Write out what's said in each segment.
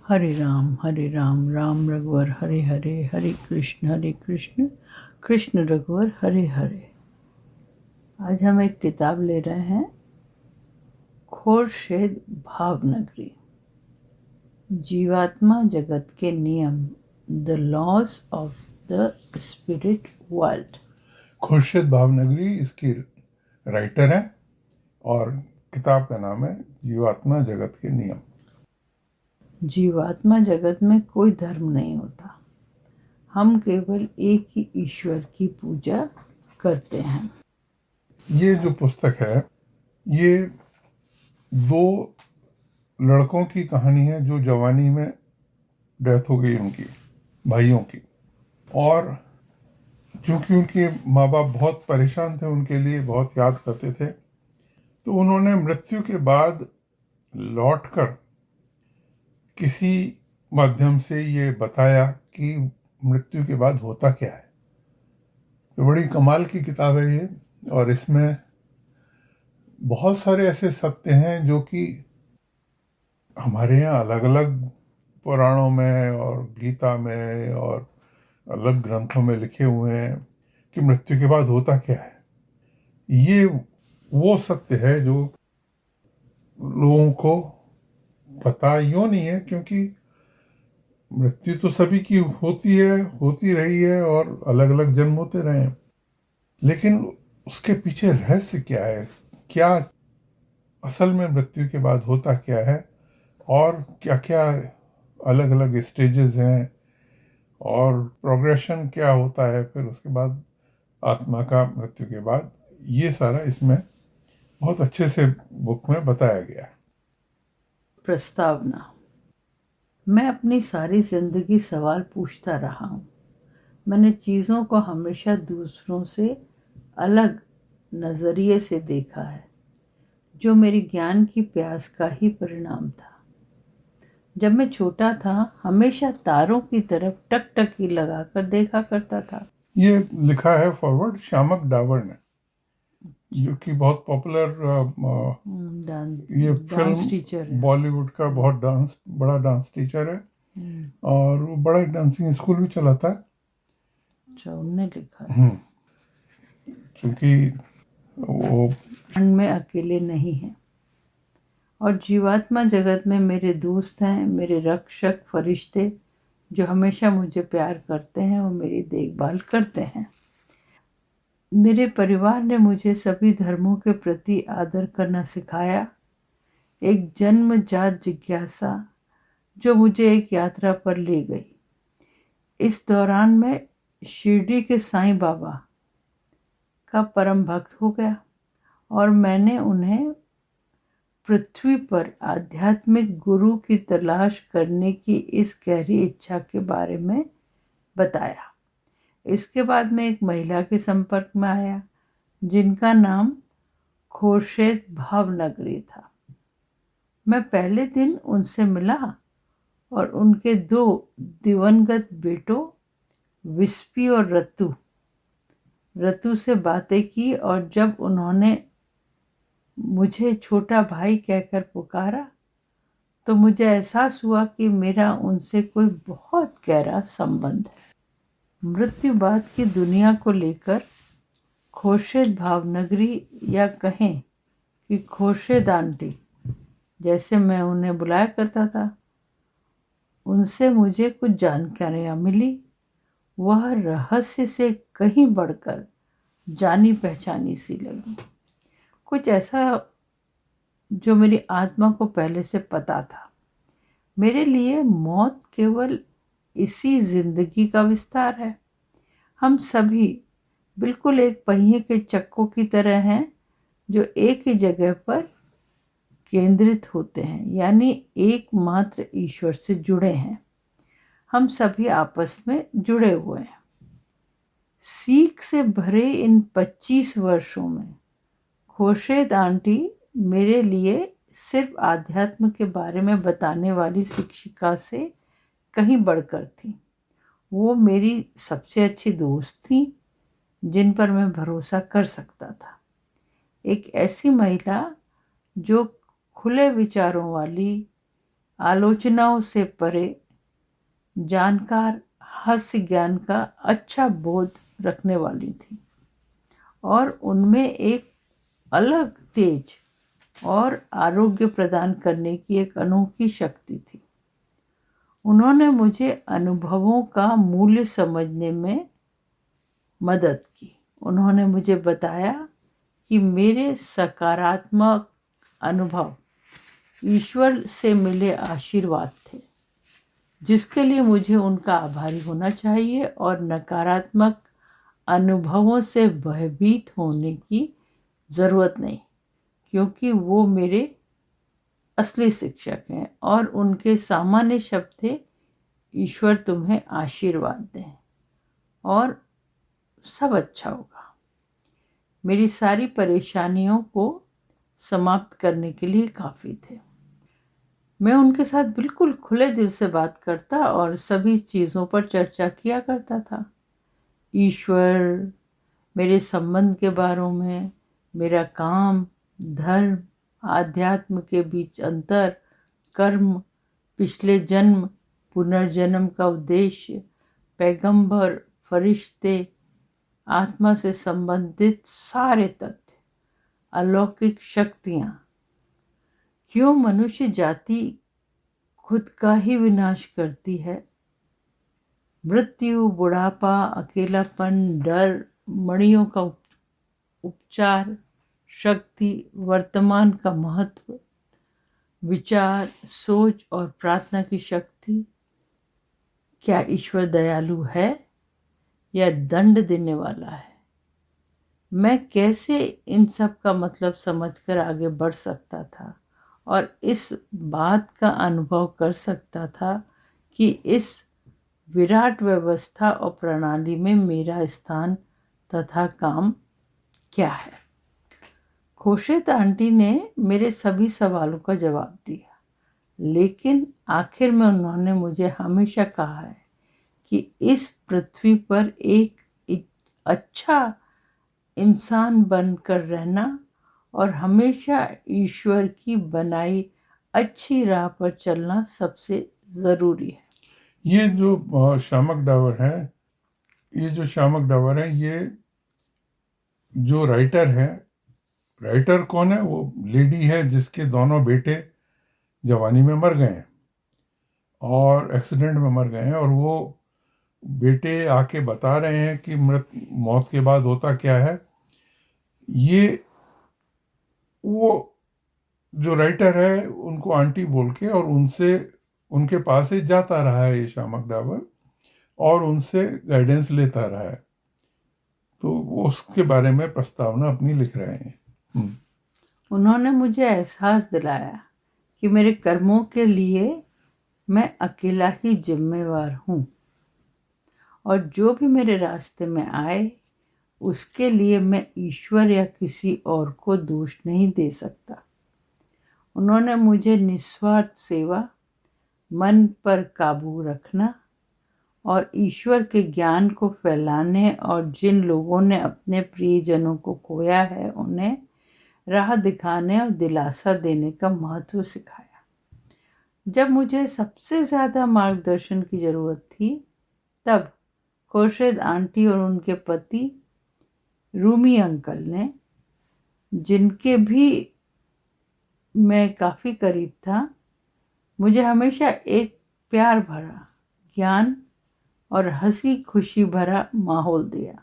हरे राम राम रघुवर हरे हरे, हरे कृष्ण कृष्ण रघुवर हरे हरे। आज हम एक किताब ले रहे हैं, खोरशेद भावनगरी, जीवात्मा जगत के नियम, the laws of the spirit world. Khurshid Bhavnagari इसकी राइटर है और किताब का नाम है जीवात्मा जगत के नियम। जीवात्मा जगत में कोई धर्म नहीं होता, हम केवल एक ही ईश्वर की पूजा करते हैं। ये जो पुस्तक है ये दो लड़कों की कहानी है जो जवानी में डेथ हो गई उनकी, भाइयों की, और चूंकि उनके माँ बाप बहुत परेशान थे, उनके लिए बहुत याद करते थे, तो उन्होंने मृत्यु के बाद लौटकर किसी माध्यम से ये बताया कि मृत्यु के बाद होता क्या है। तो बड़ी कमाल की किताब है ये, और इसमें बहुत सारे ऐसे सत्य हैं जो कि हमारे यहाँ अलग अलग पुराणों में और गीता में और अलग ग्रंथों में लिखे हुए हैं कि मृत्यु के बाद होता क्या है। ये वो सत्य है जो लोगों को पता यूं नहीं है, क्योंकि मृत्यु तो सभी की होती है, होती रही है और अलग अलग जन्म होते रहे हैं, लेकिन उसके पीछे रहस्य क्या है, क्या असल में मृत्यु के बाद होता क्या है, और क्या क्या अलग अलग स्टेजेस हैं, और प्रोग्रेशन क्या होता है फिर उसके बाद आत्मा का मृत्यु के बाद। ये सारा इसमें बहुत अच्छे से बुक में बताया गया है। प्रस्तावना। मैं अपनी सारी जिंदगी सवाल पूछता रहा हूँ। मैंने चीज़ों को हमेशा दूसरों से अलग नज़रिए से देखा है, जो मेरी ज्ञान की प्यास का ही परिणाम था। जब मैं छोटा था, हमेशा तारों की तरफ टकटकी लगाकर देखा करता था। ये लिखा है फॉरवर्ड श्यामक डावर ने, जो कि बहुत पॉपुलर ये डांस टीचर फिल्म है। बॉलीवुड का बहुत बड़ा डांस टीचर है, और वो बड़ा डांसिंग स्कूल भी चलाता है। अच्छा, उनने लिखा है। क्योंकि वो में अकेले नहीं है, और जीवात्मा जगत में मेरे दोस्त हैं, मेरे रक्षक फरिश्ते, जो हमेशा मुझे प्यार करते हैं और मेरी देखभाल करते हैं। मेरे परिवार ने मुझे सभी धर्मों के प्रति आदर करना सिखाया, एक जन्मजात जिज्ञासा जो मुझे एक यात्रा पर ले गई। इस दौरान मैं शिरडी के साईं बाबा का परम भक्त हो गया, और मैंने उन्हें पृथ्वी पर आध्यात्मिक गुरु की तलाश करने की इस गहरी इच्छा के बारे में बताया। इसके बाद मैं एक महिला के संपर्क में आया, जिनका नाम खोरशेद भावनगरी था। मैं पहले दिन उनसे मिला और उनके दो दिवंगत बेटों विस्पी और रतु से बातें की, और जब उन्होंने मुझे छोटा भाई कहकर पुकारा, तो मुझे एहसास हुआ कि मेरा उनसे कोई बहुत गहरा संबंध है। मृत्यु बाद की दुनिया को लेकर खोरशेद भावनगरी, या कहें कि खोरशेद आंटी, जैसे मैं उन्हें बुलाया करता था, उनसे मुझे कुछ जानकारियाँ मिली। वह रहस्य से कहीं बढ़कर जानी पहचानी सी लगी, कुछ ऐसा जो मेरी आत्मा को पहले से पता था। मेरे लिए मौत केवल इसी जिंदगी का विस्तार है। हम सभी बिल्कुल एक पहिए के चक्कों की तरह हैं, जो एक ही जगह पर केंद्रित होते हैं, यानी एकमात्र ईश्वर से जुड़े हैं। हम सभी आपस में जुड़े हुए हैं। सीख से भरे इन 25 वर्षों में खोरशेद आंटी मेरे लिए सिर्फ आध्यात्म के बारे में बताने वाली शिक्षिका से कहीं बढ़कर थी। वो मेरी सबसे अच्छी दोस्त थी, जिन पर मैं भरोसा कर सकता था। एक ऐसी महिला जो खुले विचारों वाली, आलोचनाओं से परे, जानकार, हास्य ज्ञान का अच्छा बोध रखने वाली थी और उनमें एक अलग तेज और आरोग्य प्रदान करने की एक अनोखी शक्ति थी। उन्होंने मुझे अनुभवों का मूल्य समझने में मदद की। उन्होंने मुझे बताया कि मेरे सकारात्मक अनुभव ईश्वर से मिले आशीर्वाद थे, जिसके लिए मुझे उनका आभारी होना चाहिए, और नकारात्मक अनुभवों से भयभीत होने की ज़रूरत नहीं, क्योंकि वो मेरे असली शिक्षक हैं। और उनके सामान्य शब्द थे, ईश्वर तुम्हें आशीर्वाद दें और सब अच्छा होगा। मेरी सारी परेशानियों को समाप्त करने के लिए काफ़ी थे। मैं उनके साथ बिल्कुल खुले दिल से बात करता और सभी चीज़ों पर चर्चा किया करता था। ईश्वर, मेरे संबंध के बारे में, मेरा काम, धर्म, आध्यात्म के बीच अंतर, कर्म, पिछले जन्म, पुनर्जन्म का उद्देश्य, पैगंबर, फरिश्ते, आत्मा से संबंधित सारे तथ्य, अलौकिक शक्तियाँ, क्यों मनुष्य जाति खुद का ही विनाश करती है, मृत्यु, बुढ़ापा, अकेलापन, डर, मणियों का उपचार, शक्ति, वर्तमान का महत्व, विचार, सोच और प्रार्थना की शक्ति, क्या ईश्वर दयालु है या दंड देने वाला है? मैं कैसे इन सब का मतलब समझकर आगे बढ़ सकता था और इस बात का अनुभव कर सकता था कि इस विराट व्यवस्था और प्रणाली में मेरा स्थान तथा काम क्या है। खोशेद आंटी ने मेरे सभी सवालों का जवाब दिया, लेकिन आखिर में उन्होंने मुझे हमेशा कहा है कि इस पृथ्वी पर एक अच्छा इंसान बनकर रहना और हमेशा ईश्वर की बनाई अच्छी राह पर चलना सबसे ज़रूरी है। ये जो शामक डावर है, ये जो राइटर है, राइटर कौन है? वो लेडी है जिसके दोनों बेटे जवानी में मर गए हैं और एक्सीडेंट में मर गए हैं, और वो बेटे आके बता रहे हैं कि मौत के बाद होता क्या है। ये वो जो राइटर है उनको आंटी बोल के और उनसे उनके पास ही जाता रहा है ये शामक डावर, और उनसे गाइडेंस लेता रहा है। तो वो उसके बारे में प्रस्तावना अपनी लिख रहे हैं। उन्होंने मुझे एहसास दिलाया कि मेरे कर्मों के लिए मैं अकेला ही जिम्मेवार हूँ, और जो भी मेरे रास्ते में आए उसके लिए मैं ईश्वर या किसी और को दोष नहीं दे सकता। उन्होंने मुझे निस्वार्थ सेवा, मन पर काबू रखना और ईश्वर के ज्ञान को फैलाने, और जिन लोगों ने अपने प्रियजनों को खोया है उन्हें राह दिखाने और दिलासा देने का महत्व सिखाया। जब मुझे सबसे ज़्यादा मार्गदर्शन की ज़रूरत थी, तब खुर्शीद आंटी और उनके पति रूमी अंकल ने, जिनके भी मैं काफ़ी करीब था, मुझे हमेशा एक प्यार भरा, ज्ञान और हंसी खुशी भरा माहौल दिया,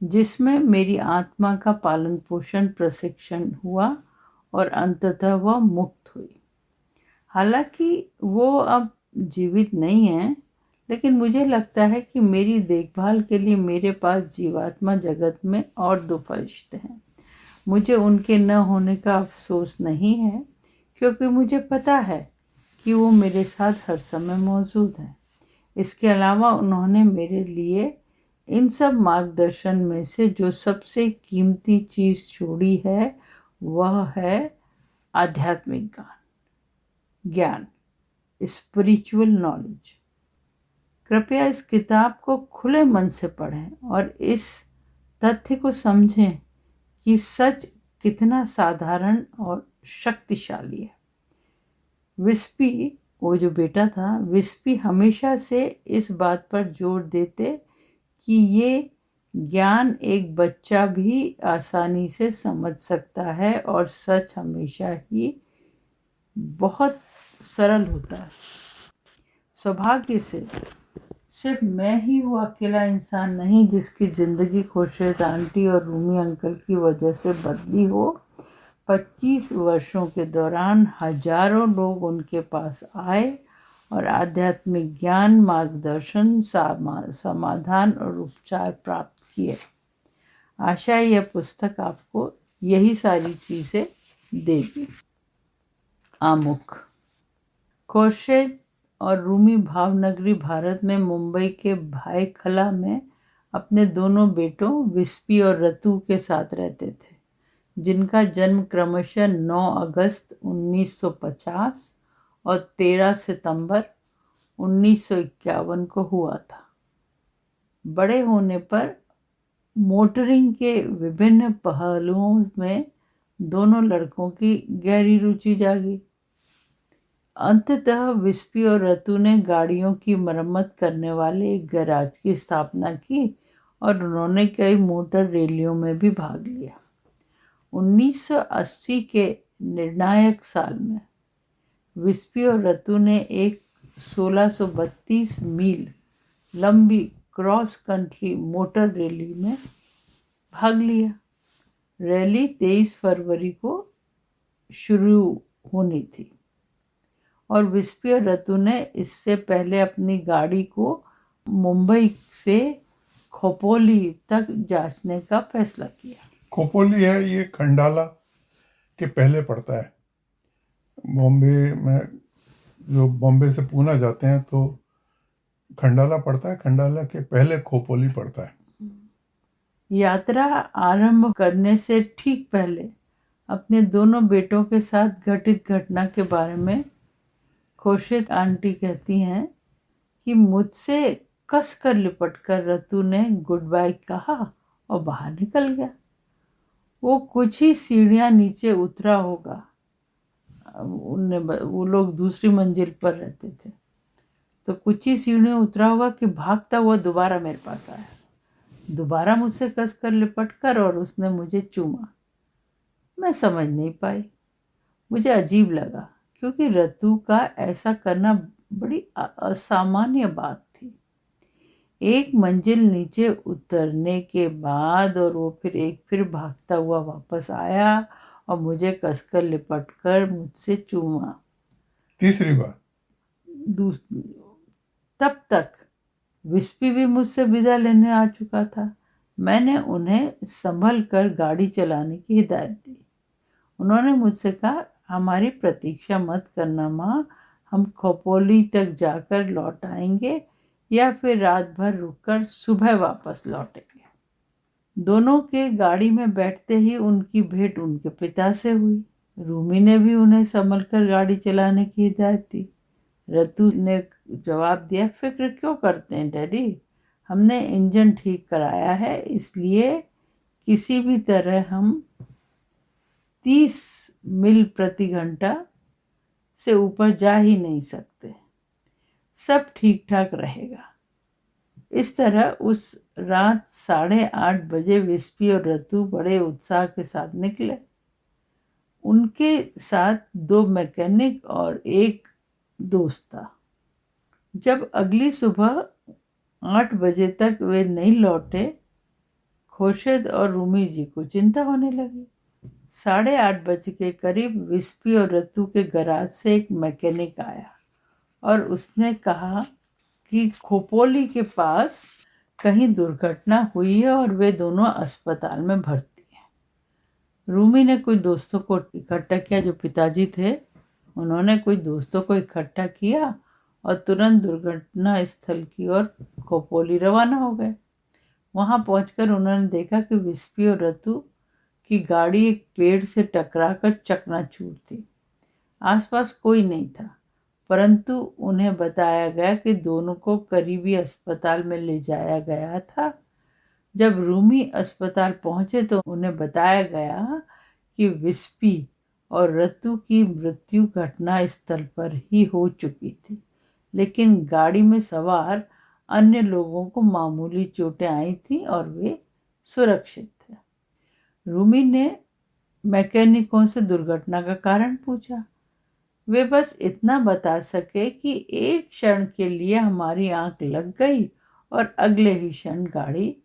जिसमें मेरी आत्मा का पालन पोषण प्रशिक्षण हुआ और अंततः वह मुक्त हुई। हालांकि वो अब जीवित नहीं है, लेकिन मुझे लगता है कि मेरी देखभाल के लिए मेरे पास जीवात्मा जगत में और 2 फरिश्ते हैं। मुझे उनके न होने का अफसोस नहीं है, क्योंकि मुझे पता है कि वो मेरे साथ हर समय मौजूद हैं। इसके अलावा उन्होंने मेरे लिए इन सब मार्गदर्शन में से जो सबसे कीमती चीज़ छोड़ी है, वह है आध्यात्मिक ज्ञान, स्पिरिचुअल नॉलेज। कृपया इस किताब को खुले मन से पढ़ें और इस तथ्य को समझें कि सच कितना साधारण और शक्तिशाली है। विस्पी वो जो बेटा था, विस्पी हमेशा से इस बात पर जोर देते कि ये ज्ञान एक बच्चा भी आसानी से समझ सकता है और सच हमेशा ही बहुत सरल होता है। सौभाग्य से सिर्फ मैं ही वो अकेला इंसान नहीं जिसकी जिंदगी खुर्शीद आंटी और रूमी अंकल की वजह से बदली हो। 25 वर्षों के दौरान हजारों लोग उनके पास आए और आध्यात्मिक ज्ञान, मार्गदर्शन, समाधान और उपचार प्राप्त किए। आशा है यह पुस्तक आपको यही सारी चीजें देगी। आमुख। खुर्शीद और रूमी भावनगरी भारत में मुंबई के भायखला में अपने दोनों बेटों विस्पी और रतु के साथ रहते थे, जिनका जन्म क्रमशः 9 अगस्त 1950 और 13 सितंबर 1951 को हुआ था। बड़े होने पर मोटरिंग के विभिन्न पहलुओं में दोनों लड़कों की गहरी रुचि जागी। अंततः विस्पी और रतु ने गाड़ियों की मरम्मत करने वाले एक गैराज की स्थापना की और उन्होंने कई मोटर रैलियों में भी भाग लिया। 1980 के निर्णायक साल में विस्पी और रतु ने एक 1632 मील लंबी क्रॉस कंट्री मोटर रैली में भाग लिया। रैली 23 फरवरी को शुरू होनी थी और विस्पी और रतु ने इससे पहले अपनी गाड़ी को मुंबई से खोपोली तक जांचने का फैसला किया। खोपोली है ये खंडाला के पहले पड़ता है। बॉम्बे में जो बॉम्बे से पूना जाते हैं तो खंडाला पड़ता है, खंडाला के पहले खोपोली पड़ता है। यात्रा आरंभ करने से ठीक पहले अपने दोनों बेटों के साथ घटित घटना के बारे में खुर्शीद आंटी कहती हैं कि मुझसे कसकर लिपटकर रतु ने गुड बाय कहा और बाहर निकल गया। वो कुछ ही सीढ़ियां नीचे उतरा होगा, वो लोग दूसरी मंजिल पर रहते थे, तो कुछ ही सीढ़ियां उतरा होगा कि भागता हुआ दोबारा मेरे पास आया, दोबारा मुझसे कसकर लिपटकर और उसने मुझे चूमा। मैं समझ नहीं पाई, मुझे अजीब लगा क्योंकि रतु का ऐसा करना बड़ी असामान्य बात थी। एक मंजिल नीचे उतरने के बाद और वो फिर भागता हुआ वापस आया और मुझे कसकर लिपटकर मुझसे चूमा। तीसरी बार तब तक विस्पी भी मुझसे विदा लेने आ चुका था। मैंने उन्हें संभल कर गाड़ी चलाने की हिदायत दी। उन्होंने मुझसे कहा, हमारी प्रतीक्षा मत करना माँ, हम खोपोली तक जाकर लौट आएंगे या फिर रात भर रुककर सुबह वापस लौटेंगे। दोनों के गाड़ी में बैठते ही उनकी भेंट उनके पिता से हुई। रूमी ने भी उन्हें संभल कर गाड़ी चलाने की हिदायत दी। रतु ने जवाब दिया, फिक्र क्यों करते हैं डैडी, हमने इंजन ठीक कराया है, इसलिए किसी भी तरह हम 30 मील प्रति घंटा से ऊपर जा ही नहीं सकते, सब ठीक ठाक रहेगा। इस तरह उस रात 8:30 बजे विस्पी और रतु बड़े उत्साह के साथ निकले। उनके साथ 2 मैकेनिक और एक दोस्त था। जब अगली सुबह 8 बजे तक वे नहीं लौटे, खुर्शीद और रूमी जी को चिंता होने लगी। 8:30 बजे के करीब विस्पी और रतु के गैराज से एक मैकेनिक आया और उसने कहा कि खोपोली के पास कहीं दुर्घटना हुई है और वे दोनों अस्पताल में भर्ती हैं। रूमी ने कुछ दोस्तों को इकट्ठा किया जो पिताजी थे। उन्होंने कुछ दोस्तों को इकट्ठा किया और तुरंत दुर्घटना स्थल की ओर खोपोली रवाना हो गए। वहां पहुंचकर उन्होंने देखा कि विस्पी और रतु की गाड़ी एक पेड़ से टकराकर चकनाचूर थी। आसपास कोई नहीं था, परंतु उन्हें बताया गया कि दोनों को करीबी अस्पताल में ले जाया गया था। जब रूमी अस्पताल पहुंचे तो उन्हें बताया गया कि विस्पी और रतु की मृत्यु घटना स्थल पर ही हो चुकी थी, लेकिन गाड़ी में सवार अन्य लोगों को मामूली चोटें आई थी और वे सुरक्षित थे। रूमी ने मैकेनिकों से दुर्घटना का कारण पूछा। वे बस इतना बता सके कि एक क्षण के लिए हमारी आंख लग गई और अगले ही क्षण गाड़ी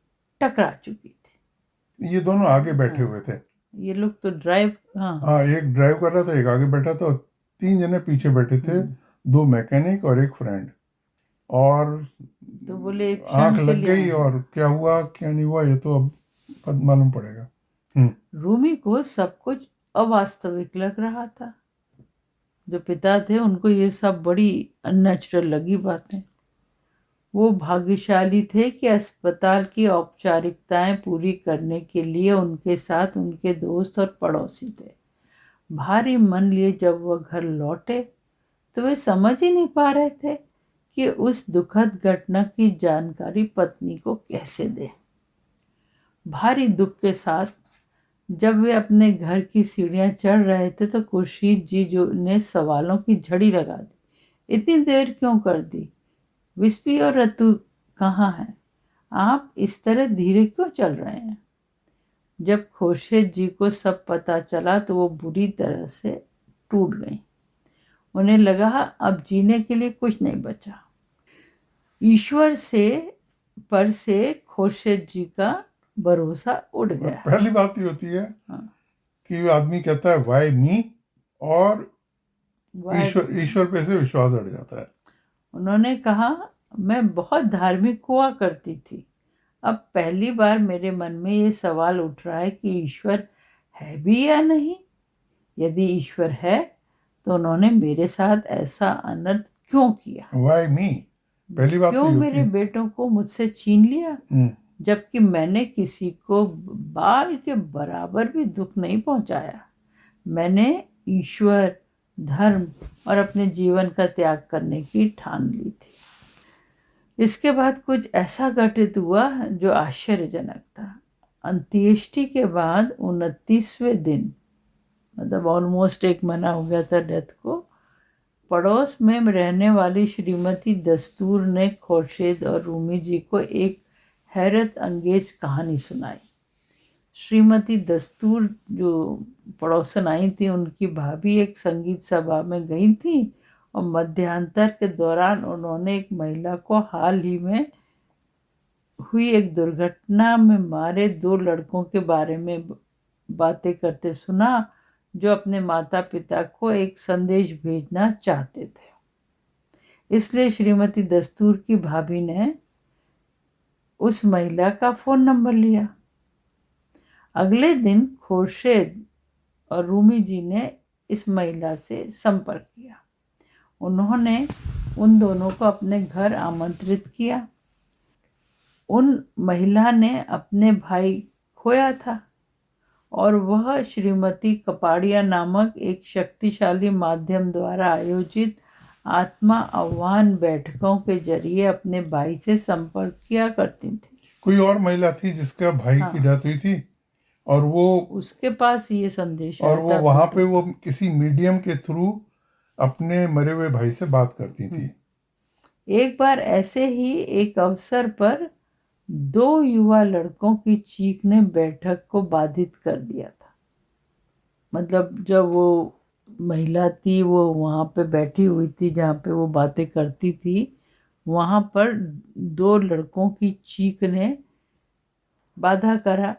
टकरा चुकी थी। ये दोनों आगे बैठे हुए थे। ये लोग तो ड्राइव, हाँ, एक ड्राइव कर रहा था, एक आगे बैठा था और 3 जने पीछे बैठे थे, 2 मैकेनिक और एक फ्रेंड। और तो बोले एक आंख क्षण के लग लिए गई और क्या हुआ क्या नहीं हुआ ये तो अब मालूम पड़ेगा। रूमी को सब कुछ अवास्तविक लग रहा था। जो पिता थे उनको ये सब बड़ी अननेचुरल लगी बातें। वो भाग्यशाली थे कि अस्पताल की औपचारिकताएं पूरी करने के लिए उनके साथ उनके दोस्त और पड़ोसी थे। भारी मन लिए जब वह घर लौटे तो वे समझ ही नहीं पा रहे थे कि उस दुखद घटना की जानकारी पत्नी को कैसे दें। भारी दुख के साथ जब वे अपने घर की सीढ़ियां चढ़ रहे थे तो खुर्शीद जी जो ने सवालों की झड़ी लगा दी। इतनी देर क्यों कर दी? विस्पी और रतु कहाँ हैं? आप इस तरह धीरे क्यों चल रहे हैं? जब खुर्शीद जी को सब पता चला तो वो बुरी तरह से टूट गई। उन्हें लगा अब जीने के लिए कुछ नहीं बचा। ईश्वर से खुर्शीद जी का भरोसा उड़ गया। पहली बात ये होती है कि आदमी कहता है वाई मी, और ईश्वर पे से विश्वास हट जाता है। उन्होंने कहा मैं बहुत धार्मिक हुआ करती थी, अब पहली बार मेरे मन में ये सवाल उठ रहा है कि ईश्वर है भी या नहीं। यदि ईश्वर है तो उन्होंने मेरे साथ ऐसा अनर्थ क्यों किया? वाई मी, पहली बात क्यों तो मेरे बेटों को मुझसे छीन लिया, जबकि मैंने किसी को बाल के बराबर भी दुख नहीं पहुंचाया। मैंने ईश्वर, धर्म और अपने जीवन का त्याग करने की ठान ली थी। इसके बाद कुछ ऐसा घटित हुआ जो आश्चर्यजनक था। अंत्येष्टि के बाद 29वें दिन, मतलब ऑलमोस्ट 1 महीना हो गया था डेथ को, पड़ोस में रहने वाली श्रीमती दस्तूर ने खुर्शीद और रूमी जी को एक हैरत अंगेज कहानी सुनाई। श्रीमती दस्तूर जो पड़ोसन आई थी, उनकी भाभी एक संगीत सभा में गई थी और मध्यांतर के दौरान उन्होंने एक महिला को हाल ही में हुई एक दुर्घटना में मारे 2 लड़कों के बारे में बातें करते सुना, जो अपने माता पिता को एक संदेश भेजना चाहते थे। इसलिए श्रीमती दस्तूर की भाभी ने उस महिला का फ़ोन नंबर लिया। अगले दिन खुर्शीद और रूमी जी ने इस महिला से संपर्क किया। उन्होंने उन दोनों को अपने घर आमंत्रित किया। उन महिला ने अपने भाई खोया था और वह श्रीमती कपाड़िया नामक एक शक्तिशाली माध्यम द्वारा आयोजित आत्मा आह्वान बैठकों के जरिए अपने भाई से संपर्क किया करती थी। कोई और महिला थी जिसका भाई की डेथ हुई थी और वो उसके पास ये संदेश और वो वहां पे वो किसी मीडियम के थ्रू अपने मरे हुए भाई से बात करती थी। एक बार ऐसे ही एक अवसर पर 2 युवा लड़कों की चीख ने बैठक को बाधित कर दिया था। मतलब जब वो महिला थी वो वहाँ पे बैठी हुई थी जहाँ पे वो बातें करती थी, वहाँ पर 2 लड़कों की चीख ने बाधा करा।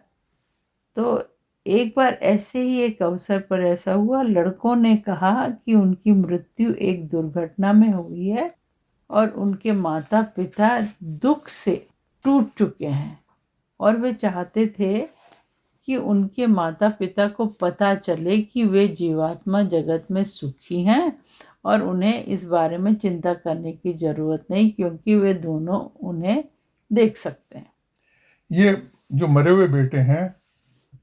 तो एक बार ऐसे ही एक अवसर पर ऐसा हुआ, लड़कों ने कहा कि उनकी मृत्यु एक दुर्घटना में हुई है और उनके माता पिता दुख से टूट चुके हैं और वे चाहते थे कि उनके माता पिता को पता चले कि वे जीवात्मा जगत में सुखी हैं और उन्हें इस बारे में चिंता करने की ज़रूरत नहीं, क्योंकि वे दोनों उन्हें देख सकते हैं। ये जो मरे हुए बेटे हैं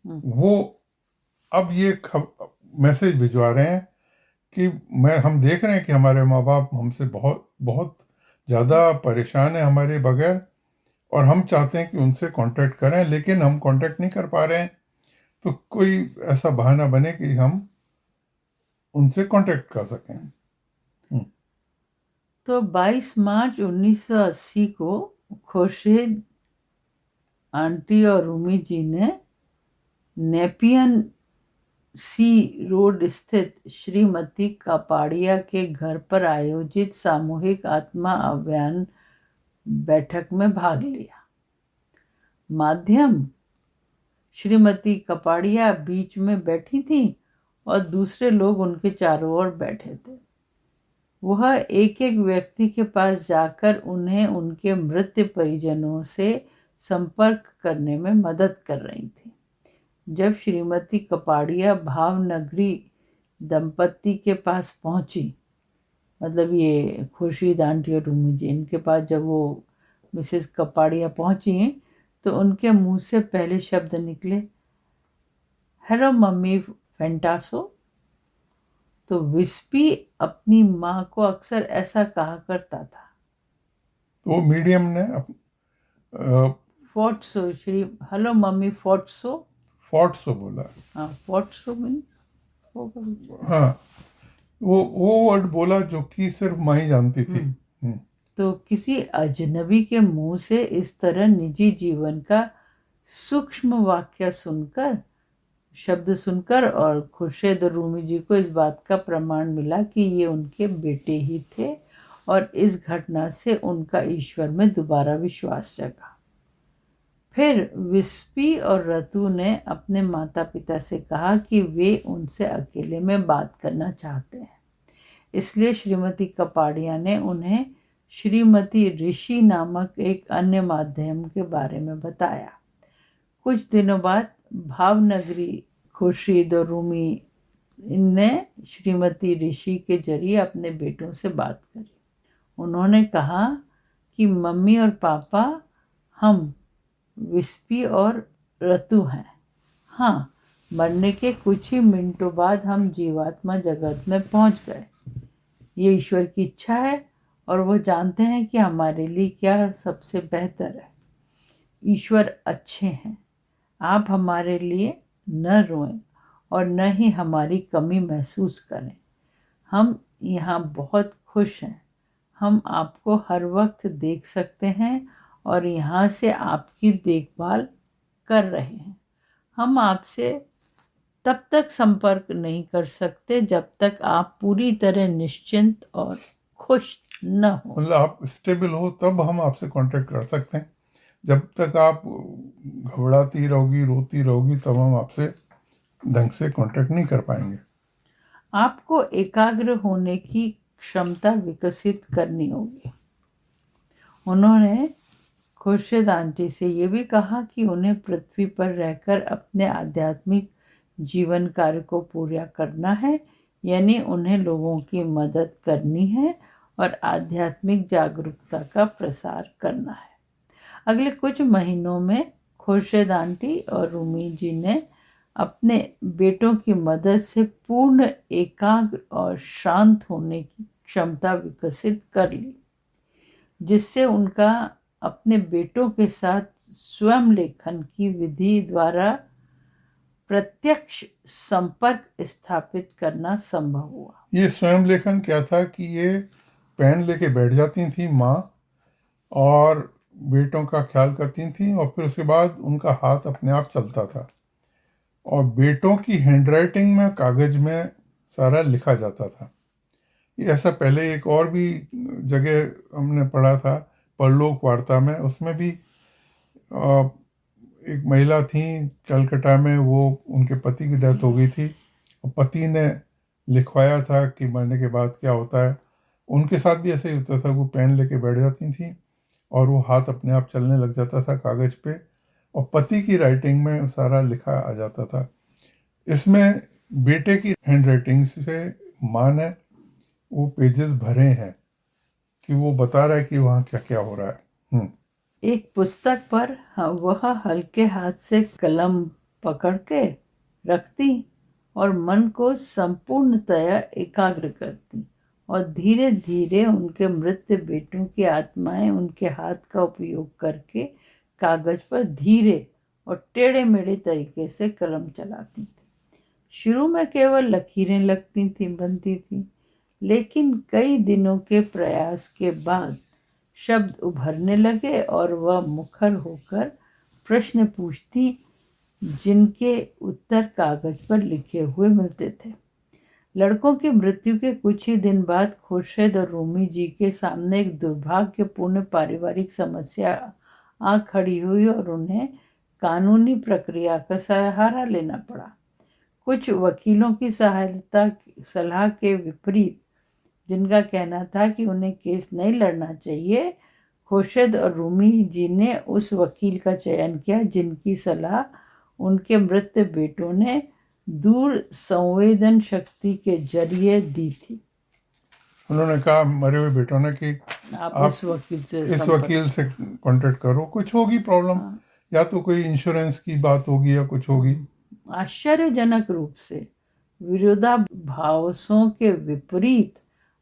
वो अब ये मैसेज भिजवा रहे हैं कि हम देख रहे हैं कि हमारे माँ बाप हमसे बहुत बहुत ज़्यादा परेशान है हमारे बगैर, और हम चाहते हैं कि उनसे कांटेक्ट करें, लेकिन हम कांटेक्ट नहीं कर पा रहे हैं। तो कोई ऐसा बहाना बने कि हम उनसे कांटेक्ट कर सकें। तो 22 मार्च 1980 को खुर्शीद आंटी और रूमी जी ने नेपियन सी रोड स्थित श्रीमती कापाड़िया के घर पर आयोजित सामूहिक आत्मा अभियान बैठक में भाग लिया। माध्यम श्रीमती कपाड़िया बीच में बैठी थी और दूसरे लोग उनके चारों ओर बैठे थे। वह एक एक व्यक्ति के पास जाकर उन्हें उनके मृत परिजनों से संपर्क करने में मदद कर रही थी। जब श्रीमती कपाड़िया भावनगरी दंपत्ति के पास पहुंची, मतलब ये खुर्शीद आंटी और रूमी जी, इनके पास जब वो मिसेस कपाड़िया पहुंची तो उनके मुंह से पहले शब्द निकले, हेलो मम्मी फेंटासो। तो विस्पी अपनी माँ को अक्सर ऐसा कहा करता था। तो मीडियम ने फोर्ट्सो, श्री हेलो मम्मी फोर्ट्सो, फोर्ट्सो बोला। हाँ फोर्ट्सो मीन होगा। हाँ, वो वर्ड बोला जो कि सिर्फ माँ ही जानती थी। तो किसी अजनबी के मुंह से इस तरह निजी जीवन का सूक्ष्म वाक्य सुनकर, शब्द सुनकर, और खुर्शीद और रूमी जी को इस बात का प्रमाण मिला कि ये उनके बेटे ही थे, और इस घटना से उनका ईश्वर में दोबारा विश्वास जगा। फिर विस्पी और रतु ने अपने माता पिता से कहा कि वे उनसे अकेले में बात करना चाहते हैं। इसलिए श्रीमती कपाड़िया ने उन्हें श्रीमती ऋषि नामक एक अन्य माध्यम के बारे में बताया। कुछ दिनों बाद भावनगरी खुर्शीद और रूमी ने श्रीमती ऋषि के जरिए अपने बेटों से बात करी। उन्होंने कहा कि मम्मी और पापा, हम विस्पी और रतु हैं। हाँ, मरने के कुछ ही मिनटों बाद हम जीवात्मा जगत में पहुंच गए। ये ईश्वर की इच्छा है और वो जानते हैं कि हमारे लिए क्या सबसे बेहतर है। ईश्वर अच्छे हैं। आप हमारे लिए न रोएं और न ही हमारी कमी महसूस करें। हम यहाँ बहुत खुश हैं। हम आपको हर वक्त देख सकते हैं और यहाँ से आपकी देखभाल कर रहे हैं। हम आपसे तब तक संपर्क नहीं कर सकते जब तक आप पूरी तरह निश्चिंत और खुश न हो। मतलब आप स्टेबल हो तब हम आपसे कांटेक्ट कर सकते हैं। जब तक आप घबराती रहोगी, रोती रहोगी, तब हम आपसे ढंग से कांटेक्ट नहीं कर पाएंगे। आपको एकाग्र होने की क्षमता विकसित करनी होगी। उन्होंने खुर्शीद आंटी से ये भी कहा कि उन्हें पृथ्वी पर रहकर अपने आध्यात्मिक जीवन कार्य को पूरा करना है, यानी उन्हें लोगों की मदद करनी है और आध्यात्मिक जागरूकता का प्रसार करना है। अगले कुछ महीनों में खुर्शीद आंटी और रूमी जी ने अपने बेटों की मदद से पूर्ण एकाग्र और शांत होने की क्षमता विकसित कर ली, जिससे उनका अपने बेटों के साथ स्वयं लेखन की विधि द्वारा प्रत्यक्ष संपर्क स्थापित करना संभव हुआ। ये स्वयं लेखन क्या था कि ये पेन लेके बैठ जाती थी माँ और बेटों का ख्याल करती थी, और फिर उसके बाद उनका हाथ अपने आप चलता था और बेटों की हैंडराइटिंग में कागज में सारा लिखा जाता था। ये ऐसा पहले एक और भी जगह हमने पढ़ा था, परलोक वार्ता में। उसमें भी एक महिला थी कलकत्ता में, वो उनके पति की डेथ हो गई थी और पति ने लिखवाया था कि मरने के बाद क्या होता है। उनके साथ भी ऐसे ही होता था, वो पेन लेके बैठ जाती थी और वो हाथ अपने आप चलने लग जाता था कागज़ पे, और पति की राइटिंग में सारा लिखा आ जाता था। इसमें बेटे की हैंडराइटिंग से माँ ने वो पेजेस भरे हैं कि वो बता रहा है कि वहाँ क्या क्या हो रहा है। एक पुस्तक पर वह हल्के हाथ से कलम पकड़ के रखती और मन को संपूर्णतया एकाग्र करती, और धीरे धीरे उनके मृत बेटों की आत्माएं उनके हाथ का उपयोग करके कागज पर धीरे और टेढ़े मेढ़े तरीके से कलम चलाती थी। शुरू में केवल लकीरें बनती थी, लेकिन कई दिनों के प्रयास के बाद शब्द उभरने लगे और वह मुखर होकर प्रश्न पूछती, जिनके उत्तर कागज पर लिखे हुए मिलते थे। लड़कों की मृत्यु के कुछ ही दिन बाद खुर्शीद और रूमी जी के सामने एक दुर्भाग्यपूर्ण पारिवारिक समस्या आ खड़ी हुई और उन्हें कानूनी प्रक्रिया का सहारा लेना पड़ा। कुछ वकीलों की सलाह के विपरीत, जिनका कहना था कि उन्हें केस नहीं लड़ना चाहिए, खुर्शीद और रूमी जी ने उस वकील का चयन किया जिनकी सलाह उनके मृत बेटों ने दूर संवेदन शक्ति के जरिए दी थी। उन्होंने कहा मरे हुए बेटों ने कि आप इस वकील से कांटेक्ट करो, कुछ होगी प्रॉब्लम। हाँ। या तो कोई इंश्योरेंस की बात होगी या कुछ होगी। आश्चर्यजनक रूप से विरोधाभासों के विपरीत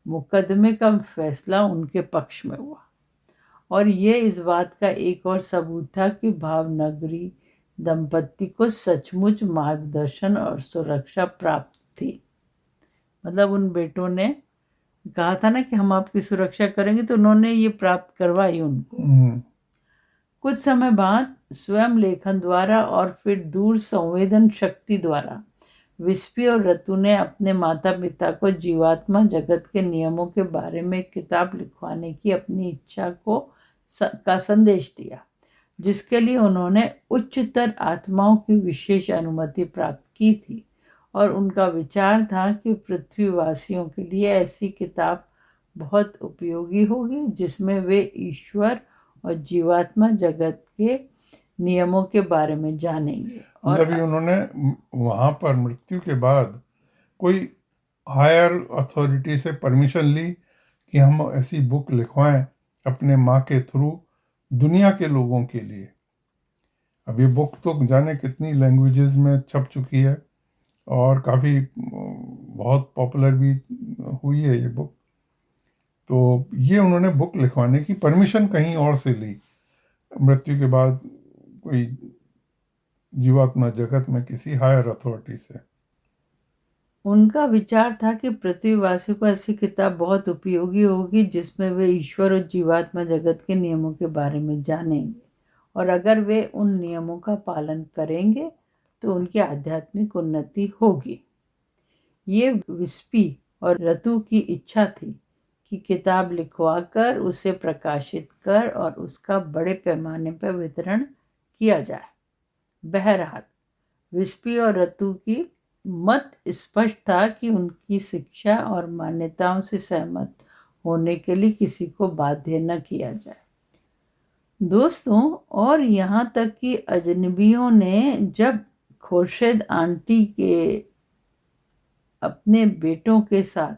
मुकदमे का फैसला उनके पक्ष में हुआ, और ये इस बात का एक और सबूत था कि भावनगरी दंपत्ति को सचमुच मार्गदर्शन और सुरक्षा प्राप्त थी। मतलब उन बेटों ने कहा था ना कि हम आपकी सुरक्षा करेंगे, तो उन्होंने ये प्राप्त करवाई उनको। कुछ समय बाद स्वयं लेखन द्वारा और फिर दूर संवेदन शक्ति द्वारा विस्पी और रतु ने अपने माता पिता को जीवात्मा जगत के नियमों के बारे में एक किताब लिखवाने की अपनी इच्छा का संदेश दिया, जिसके लिए उन्होंने उच्चतर आत्माओं की विशेष अनुमति प्राप्त की थी। और उनका विचार था कि पृथ्वीवासियों के लिए ऐसी किताब बहुत उपयोगी होगी, जिसमें वे ईश्वर और जीवात्मा जगत के नियमों के बारे में जानेंगे। और जब उन्होंने वहाँ पर मृत्यु के बाद कोई हायर अथॉरिटी से परमिशन ली कि हम ऐसी बुक लिखवाएं अपने माँ के थ्रू दुनिया के लोगों के लिए। अब ये बुक तो जाने कितनी लैंग्वेजेस में छप चुकी है और काफ़ी बहुत पॉपुलर भी हुई है ये बुक। तो ये उन्होंने बुक लिखवाने की परमिशन कहीं और से ली, मृत्यु के बाद कोई जीवात्मा जगत में किसी हायर अथॉरिटी से। उनका विचार था कि पृथ्वीवासियों को ऐसी किताब बहुत उपयोगी होगी, जिसमें वे ईश्वर और जीवात्मा जगत के नियमों के बारे में जानेंगे, और अगर वे उन नियमों का पालन करेंगे तो उनकी आध्यात्मिक उन्नति होगी। ये विस्पी और रतु की इच्छा थी कि किताब लिखवाकर उसे प्रकाशित कर और उसका बड़े पैमाने पर वितरण किया जाए। बहरहाल विस्पी और रतु की मत स्पष्ट था कि उनकी शिक्षा और मान्यताओं से सहमत होने के लिए किसी को बाध्य न किया जाए। दोस्तों, और यहाँ तक कि अजनबियों ने जब खुर्शीद आंटी के अपने बेटों के साथ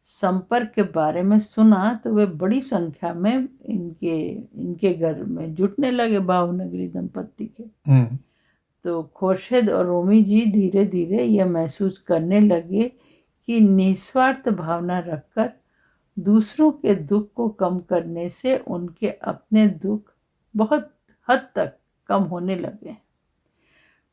संपर्क के बारे में सुना तो वे बड़ी संख्या में इनके घर में जुटने लगे, भावनगरी दंपत्ति के। तो खुर्शीद और रूमी जी धीरे धीरे यह महसूस करने लगे कि निस्वार्थ भावना रखकर दूसरों के दुख को कम करने से उनके अपने दुख बहुत हद तक कम होने लगे।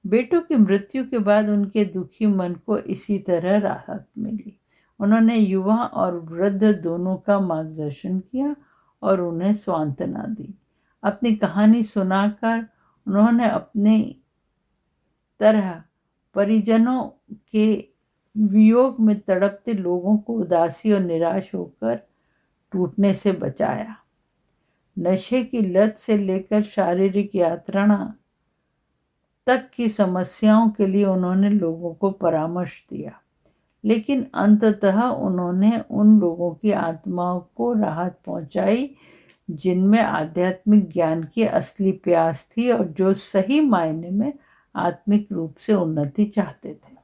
बेटों की मृत्यु के बाद उनके दुखी मन को इसी तरह राहत मिली। उन्होंने युवा और वृद्ध दोनों का मार्गदर्शन किया और उन्हें सांत्वना दी। अपनी कहानी सुनाकर उन्होंने अपने तरह परिजनों के वियोग में तड़पते लोगों को उदासी और निराश होकर टूटने से बचाया। नशे की लत से लेकर शारीरिक यात्रा तक की समस्याओं के लिए उन्होंने लोगों को परामर्श दिया, लेकिन अंततः उन्होंने उन लोगों की आत्माओं को राहत पहुंचाई जिनमें आध्यात्मिक ज्ञान की असली प्यास थी और जो सही मायने में आत्मिक रूप से उन्नति चाहते थे।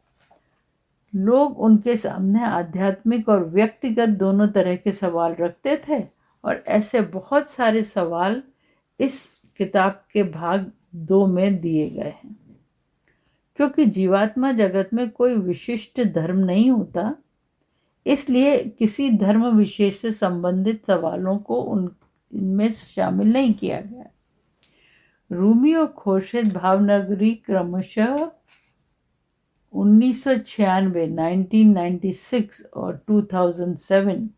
लोग उनके सामने आध्यात्मिक और व्यक्तिगत दोनों तरह के सवाल रखते थे, और ऐसे बहुत सारे सवाल इस किताब के भाग 2 में दिए गए हैं। क्योंकि जीवात्मा जगत में कोई विशिष्ट धर्म नहीं होता, इसलिए किसी धर्म विशेष से संबंधित सवालों को इनमें शामिल नहीं किया गया। रूमी और खुर्शीद भावनगरी क्रमशः 1996, 1996 और 2007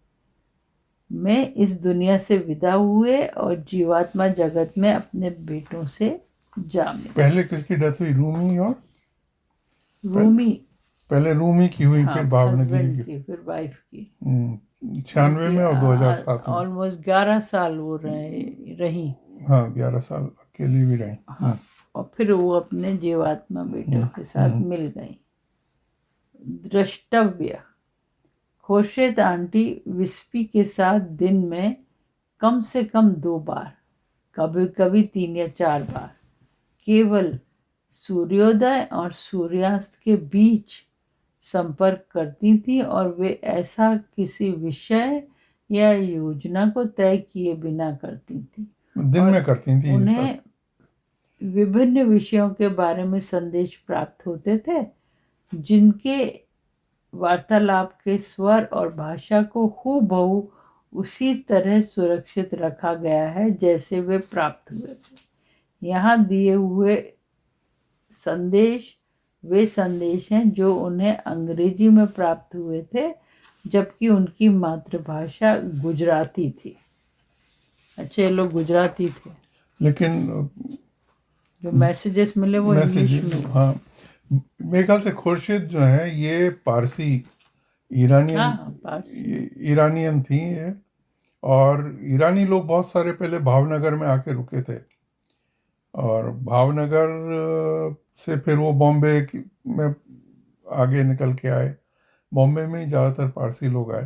में इस दुनिया से विदा हुए और जीवात्मा जगत में अपने बेटों से जा मिले। पहले किसकी डेथ हुई? रूमी और रूमी, पहले रूमी की हुई, हाँ, फिर भावनगरी हस्बैंड की। की, फिर वाइफ की। 96 में और 2007 में। ऑलमोस्ट 11 साल वो रही। हाँ, 11 साल अकेली भी रही। हाँ, और फिर वो अपने जीवात्मा बेटों के साथ मिल गई। द्रष्टव्य: खुर्शीद आंटी विस्पी के साथ दिन में कम से कम 2 बार, कभी कभी 3 या 4 बार, केवल सूर्योदय और सूर्यास्त के बीच संपर्क करती थी, और वे ऐसा किसी विषय या योजना को तय किए बिना करती थी। दिन में करती थी ये सब। उन्हें विभिन्न विषयों के बारे में संदेश प्राप्त होते थे, जिनके वार्तालाप के स्वर और भाषा को हूबहू उसी तरह सुरक्षित रखा गया है जैसे वे प्राप्त हुए थे। यहाँ दिए हुए संदेश वे संदेश हैं जो उन्हें अंग्रेजी में प्राप्त हुए थे, जबकि उनकी मातृभाषा गुजराती थी। अच्छा, ये लोग गुजराती थे, लेकिन जो मैसेजेस मिले वो इंग्लिश में। हाँ, मेरे ख्याल से खुर्शीद जो है ये पारसी ईरानियन, हाँ, पारसी। ईरानियन थी ये। और ईरानी लोग बहुत सारे पहले भावनगर में आके रुके थे, और भावनगर से फिर वो बॉम्बे में आगे निकल के आए। बॉम्बे में ही ज़्यादातर पारसी लोग आए,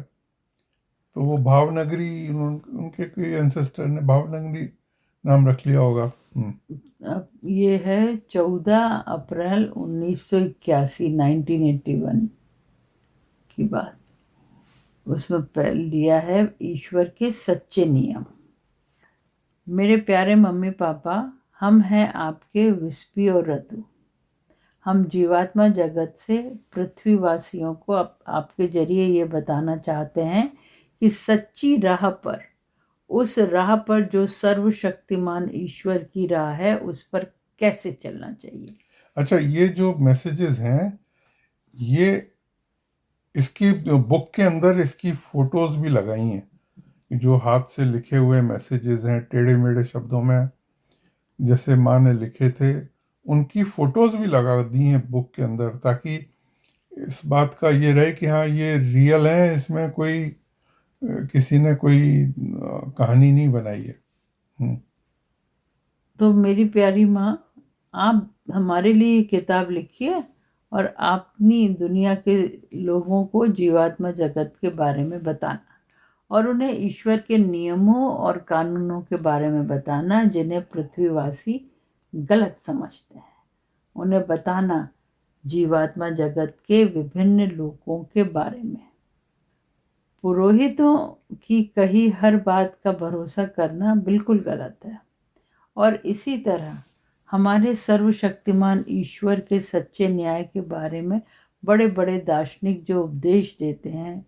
तो वो भावनगरी, उनके कोई एंसेस्टर ने भावनगरी नाम रख लिया होगा। अब ये है 14 अप्रैल 1981, 1981 की बात। उसमें पहले लिया है ईश्वर के सच्चे नियम। मेरे प्यारे मम्मी पापा, हम हैं आपके विस्पी और रतु। हम जीवात्मा जगत से पृथ्वीवासियों को आपके जरिए ये बताना चाहते हैं कि सच्ची राह पर, उस राह पर जो सर्वशक्तिमान ईश्वर की राह है, उस पर कैसे चलना चाहिए। अच्छा, ये जो मैसेजेस हैं, ये इसकी बुक के अंदर इसकी फोटोज भी लगाई हैं, जो हाथ से लिखे हुए मैसेजेस हैं टेढ़े मेढ़े शब्दों में, जैसे माँ ने लिखे थे, उनकी फोटोज भी लगा दी हैं बुक के अंदर, ताकि इस बात का ये रहे कि हाँ ये रियल है, इसमें कोई किसी ने कोई कहानी नहीं बनाई है। तो मेरी प्यारी माँ, आप हमारे लिए किताब लिखिए और अपनी दुनिया के लोगों को जीवात्मा जगत के बारे में बताना, और उन्हें ईश्वर के नियमों और कानूनों के बारे में बताना जिन्हें पृथ्वीवासी गलत समझते हैं। उन्हें बताना जीवात्मा जगत के विभिन्न लोकों के बारे में। पुरोहितों की कही हर बात का भरोसा करना बिल्कुल गलत है, और इसी तरह हमारे सर्वशक्तिमान ईश्वर के सच्चे न्याय के बारे में बड़े बड़े दार्शनिक जो उपदेश देते हैं,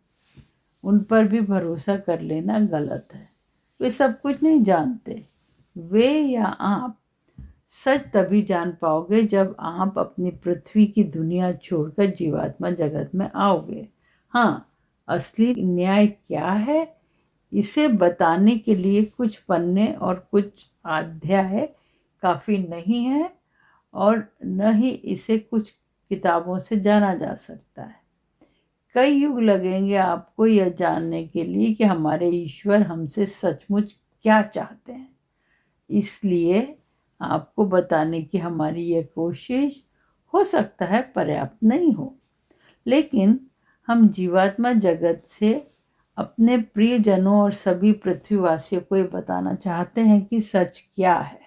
उन पर भी भरोसा कर लेना गलत है। वे सब कुछ नहीं जानते। वे या आप सच तभी जान पाओगे जब आप अपनी पृथ्वी की दुनिया छोड़कर जीवात्मा जगत में आओगे। हाँ, असली न्याय क्या है, इसे बताने के लिए कुछ पन्ने और कुछ अध्याय काफ़ी नहीं है, और न ही इसे कुछ किताबों से जाना जा सकता है। कई युग लगेंगे आपको यह जानने के लिए कि हमारे ईश्वर हमसे सचमुच क्या चाहते हैं। इसलिए आपको बताने की हमारी यह कोशिश हो सकता है पर्याप्त नहीं हो, लेकिन हम जीवात्मा जगत से अपने प्रियजनों और सभी पृथ्वीवासियों को ये बताना चाहते हैं कि सच क्या है।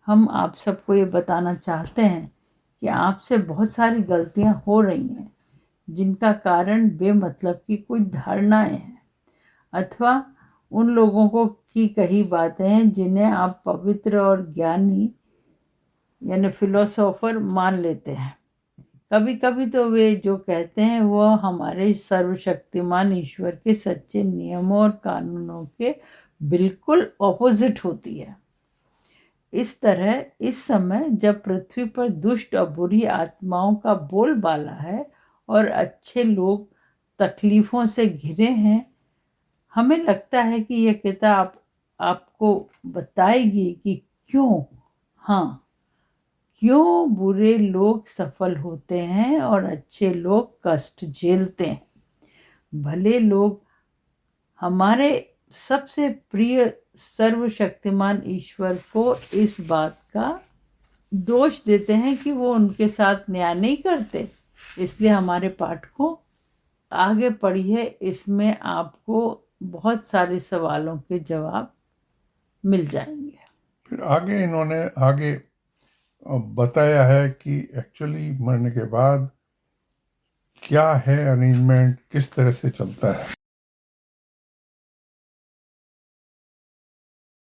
हम आप सबको ये बताना चाहते हैं कि आपसे बहुत सारी गलतियां हो रही हैं, जिनका कारण बेमतलब की कुछ धारणाएं हैं, अथवा उन लोगों को की कही बातें हैं जिन्हें आप पवित्र और ज्ञानी यानी फिलोसोफर मान लेते हैं। कभी कभी तो वे जो कहते हैं वह हमारे सर्वशक्तिमान ईश्वर के सच्चे नियमों और कानूनों के बिल्कुल ऑपोजिट होती है। इस तरह इस समय जब पृथ्वी पर दुष्ट और बुरी आत्माओं का बोलबाला है और अच्छे लोग तकलीफों से घिरे हैं, हमें लगता है कि यह किताब आपको बताएगी कि क्यों बुरे लोग सफल होते हैं और अच्छे लोग कष्ट झेलते हैं। भले लोग हमारे सबसे प्रिय सर्वशक्तिमान ईश्वर को इस बात का दोष देते हैं कि वो उनके साथ न्याय नहीं करते। इसलिए हमारे पाठ को आगे पढ़िए, इसमें आपको बहुत सारे सवालों के जवाब मिल जाएंगे। फिर आगे इन्होंने आगे बताया है कि एक्चुअली मरने के बाद क्या है अरेंजमेंट, किस तरह से चलता है।